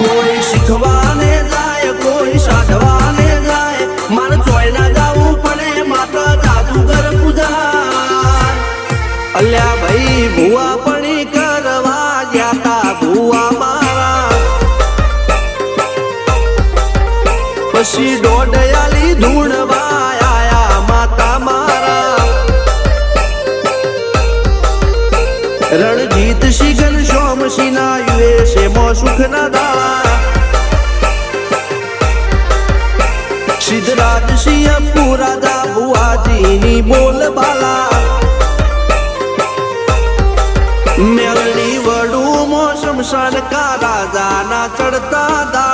કોઈ શીખવાને જાય કોઈ સાધવાને જાય મારે ચોય ના જવું પડે માતા જાદુગર પૂજા અલ્યા ભાઈ ભુવા પણી કરવા જ્યાતા ભુવા મારા પછી દોડયાલી ધૂણવા આયા માતા મારા રણજીત શિગન સોમસી ના યુએસે મો સુખ ના દાળા સિદ્ધરાજ સિંહ પુરાદા ભુવાજીની બોલ બાલા મેલની વડું મો શમશાન કા રાજાના ચડતા દા